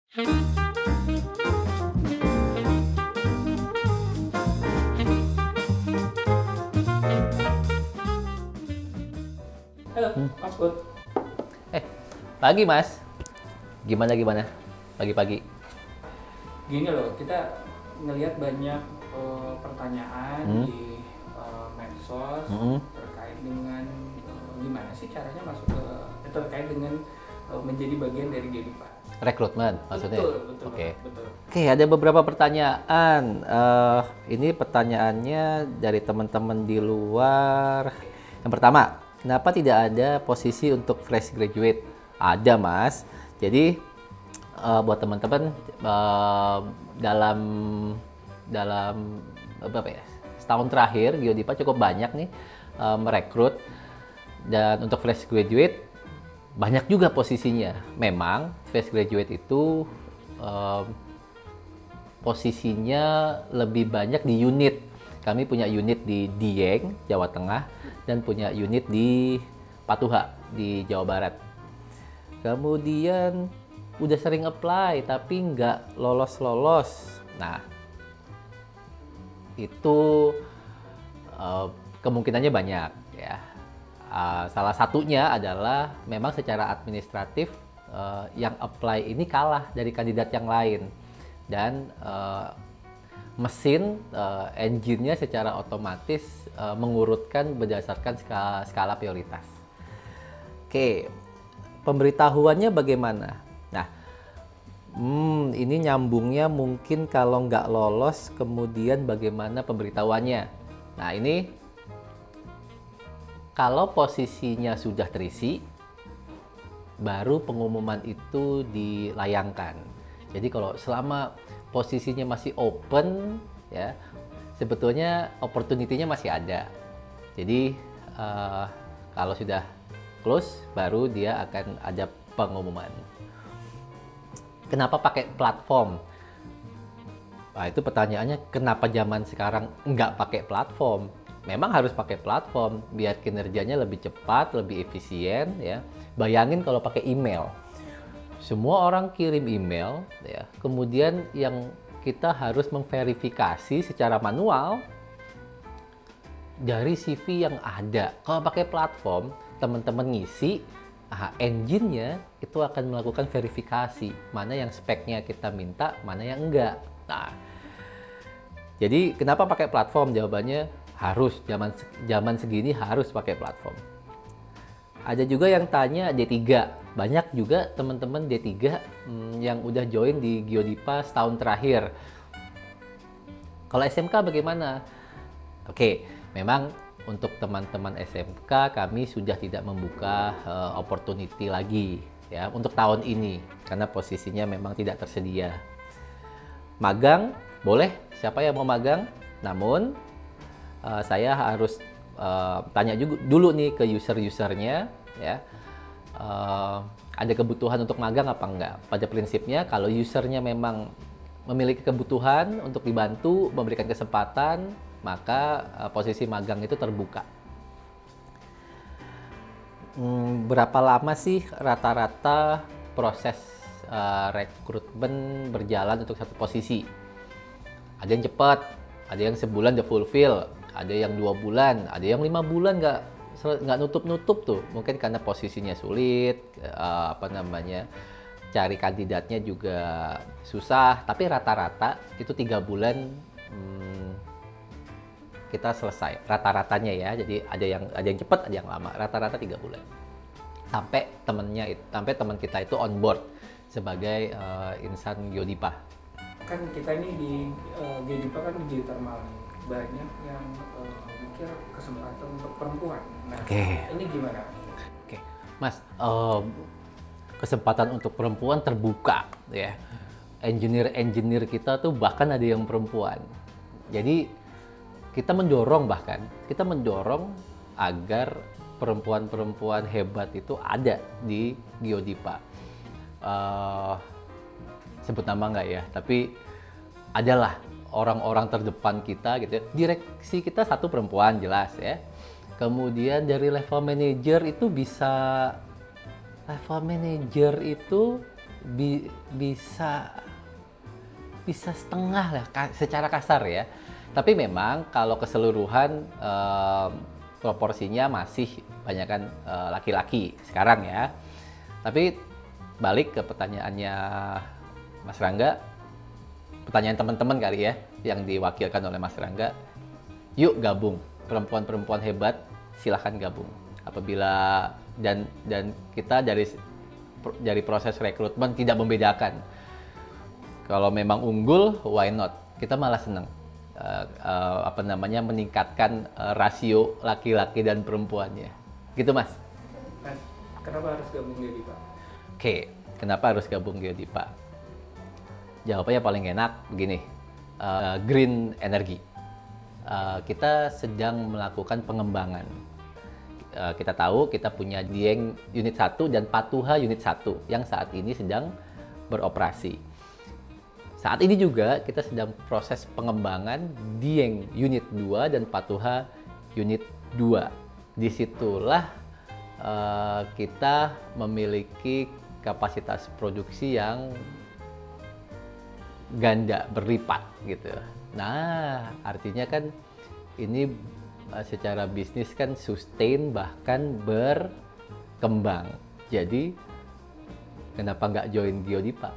Halo, Mas Put. Pagi Mas, gimana? Pagi-pagi. Gini loh, kita ngelihat banyak pertanyaan di medsos terkait dengan gimana sih caranya masuk ke terkait dengan menjadi bagian dari Gedipa. Rekrutmen maksudnya? Betul. Betul. Oke, ada beberapa pertanyaan. Ini pertanyaannya dari teman-teman di luar. Yang pertama, kenapa tidak ada posisi untuk fresh graduate? Ada Mas. Jadi buat teman-teman dalam berapa ya? Setahun terakhir Geodipa cukup banyak nih merekrut, dan untuk fresh graduate banyak juga posisinya. Memang fresh graduate itu posisinya lebih banyak di unit. Kami punya unit di Dieng, Jawa Tengah, dan punya unit di Patuha di Jawa Barat. Kemudian udah sering apply tapi nggak lolos. Nah, itu kemungkinannya banyak ya. Salah satunya adalah memang secara administratif yang apply ini kalah dari kandidat yang lain, dan mesin engine-nya secara otomatis mengurutkan berdasarkan skala prioritas. Oke, pemberitahuannya bagaimana? Nah, ini nyambungnya mungkin kalau nggak lolos, kemudian bagaimana pemberitahuannya. Nah, ini kalau posisinya sudah terisi, baru pengumuman itu dilayangkan. Jadi kalau selama posisinya masih open, ya sebetulnya opportunity-nya masih ada. Jadi kalau sudah close, baru dia akan ada pengumuman. Kenapa pakai platform? Nah, itu pertanyaannya, kenapa zaman sekarang nggak pakai platform? Memang harus pakai platform biar kinerjanya lebih cepat, lebih efisien ya. Bayangin kalau pakai email. Semua orang kirim email ya. Kemudian yang kita harus memverifikasi secara manual dari CV yang ada. Kalau pakai platform, teman-teman ngisi, engine-nya itu akan melakukan verifikasi mana yang speknya kita minta, mana yang enggak. Nah, jadi kenapa pakai platform? Jawabannya harus, zaman segini harus pakai platform. Ada juga yang tanya D3. Banyak juga teman-teman D3 yang udah join di Geodipa setahun terakhir. Kalau SMK bagaimana? Oke, memang untuk teman-teman SMK kami sudah tidak membuka opportunity lagi ya untuk tahun ini karena posisinya memang tidak tersedia. Magang boleh, siapa yang mau magang? Namun saya harus tanya juga dulu nih ke user-usernya ya. Ada kebutuhan untuk magang apa enggak? Pada prinsipnya kalau usernya memang memiliki kebutuhan untuk dibantu, memberikan kesempatan, maka posisi magang itu terbuka. Berapa lama sih rata-rata proses rekrutmen berjalan untuk satu posisi? Ada yang cepat, ada yang sebulan udah fulfill, ada yang 2 bulan, ada yang 5 bulan nggak nutup-nutup tuh. Mungkin karena posisinya sulit, cari kandidatnya juga susah. Tapi rata-rata itu 3 bulan kita selesai. Rata-ratanya ya. Jadi ada yang cepat, ada yang lama. Rata-rata 3 bulan. Sampai teman kita itu on board sebagai insan Geodipa. Kan kita ini di Gedipa kan geothermal, banyak yang mikir kesempatan untuk perempuan. Nah, ini gimana? Oke, Mas, kesempatan untuk perempuan terbuka ya. Engineer kita tuh bahkan ada yang perempuan. Jadi kita mendorong agar perempuan-perempuan hebat itu ada di Geodipa. Sebut nama nggak ya, tapi adalah orang-orang terdepan kita gitu ya. Direksi kita satu perempuan jelas ya. Kemudian dari level manager itu bisa setengah lah secara kasar ya. Tapi memang kalau keseluruhan proporsinya masih banyakkan laki-laki sekarang ya. Tapi balik ke pertanyaannya Mas Rangga, pertanyaan teman-teman kali ya yang diwakilkan oleh Mas Rangga. Yuk gabung, perempuan-perempuan hebat silahkan gabung. Apabila dan kita dari proses rekrutmen tidak membedakan. Kalau memang unggul, why not? Kita malah senang meningkatkan rasio laki-laki dan perempuannya. Gitu Mas. Kenapa harus gabung Geodipa? Oke, kenapa harus gabung Geodipa? Jawabannya paling enak begini. Green energy. Kita sedang melakukan pengembangan. Kita tahu kita punya Dieng Unit 1 dan Patuha Unit 1 yang saat ini sedang beroperasi. Saat ini juga kita sedang proses pengembangan Dieng Unit 2 dan Patuha Unit 2. Disitulah kita memiliki kapasitas produksi yang ganda berlipat gitu. Nah, artinya kan ini secara bisnis kan sustain bahkan berkembang. Jadi kenapa nggak join Geodipa?